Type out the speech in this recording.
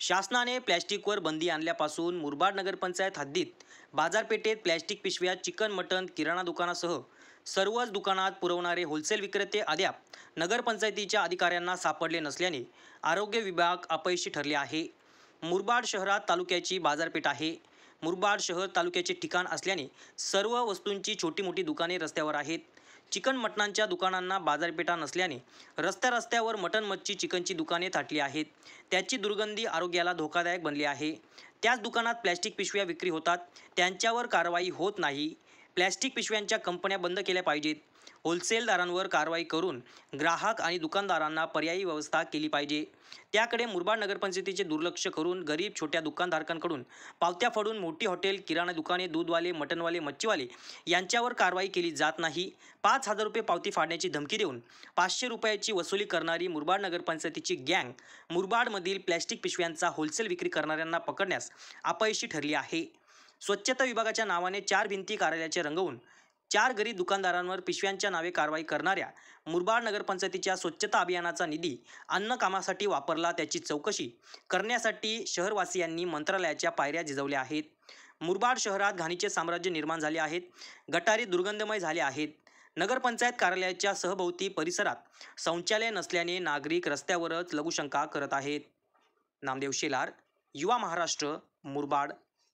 शासनाने प्लॅस्टिकवर बंदी आणल्यापासून मुरबाड नगरपंचायत हद्दीत बाजारपेठेत प्लॅस्टिक पिशव्या, चिकन, मटण, किराणा दुकानासह सर्वच दुकानात पुरवणारे होलसेल विक्रेते अद्याप नगरपंचायतीच्या अधिकाऱ्यांना सापडले नसल्याने आरोग्य विभाग अपयशी ठरले आहे. मुरबाड शहरात तालुक्याची बाजारपेठ आहे. मुरबाड शहर तालुक्याचे ठिकाण असल्याने सर्व वस्तूंची छोटी मोठी दुकाने रस्त्यावर आहेत. चिकन मटणांच्या दुकानांना बाजारपेठा नसल्याने रस्त्यावर मटण, मच्छी, चिकनची दुकाने थाटली आहेत. त्याची दुर्गंधी आरोग्याला धोकादायक बनली आहे. त्याच दुकानात प्लॅस्टिक पिशव्या विक्री होतात, त्यांच्यावर कारवाई होत नाही. प्लॅस्टिक पिशव्यांच्या कंपन्या बंद केल्या पाहिजेत. होलसेलदारांवर कारवाई करून ग्राहक आणि दुकानदारांना पर्यायी व्यवस्था केली पाहिजे. त्याकडे मुरबाड नगरपंचायतीचे दुर्लक्ष करून गरीब छोट्या दुकानधारकांकडून पावत्या फाडून मोठी हॉटेल, किराणा दुकाने, दूधवाले, मटणवाले, मच्छीवाले यांच्यावर कारवाई केली जात नाही. 5,000 रुपये पावती फाडण्याची धमकी देऊन 500 रुपयाची वसुली करणारी मुरबाड नगरपंचायतीची गँग मुरबाडमधील प्लॅस्टिक पिशव्यांचा होलसेल विक्री करणाऱ्यांना पकडण्यास अपयशी ठरली आहे. स्वच्छता विभागाच्या नावाने 4 भिंती कार्यालयाचे रंगवून 4 गरीब दुकानदारांवर पिशव्यांच्या नावे कारवाई करणाऱ्या मुरबाड नगरपंचायतीच्या स्वच्छता अभियानाचा निधी अन्न कामासाठी वापरला, त्याची चौकशी करण्यासाठी शहरवासियांनी मंत्रालयाच्या पायऱ्या झिजवल्या आहेत. मुरबाड शहरात घाणीचे साम्राज्य निर्माण झाले आहेत. गटारी दुर्गंधमय झाले आहेत. नगरपंचायत कार्यालयाच्या सहभोवती परिसरात शौचालय नसल्याने नागरिक रस्त्यावरच लघुशंका करत आहेत. नामदेव शेलार, युवा महाराष्ट्र, मुरबाड.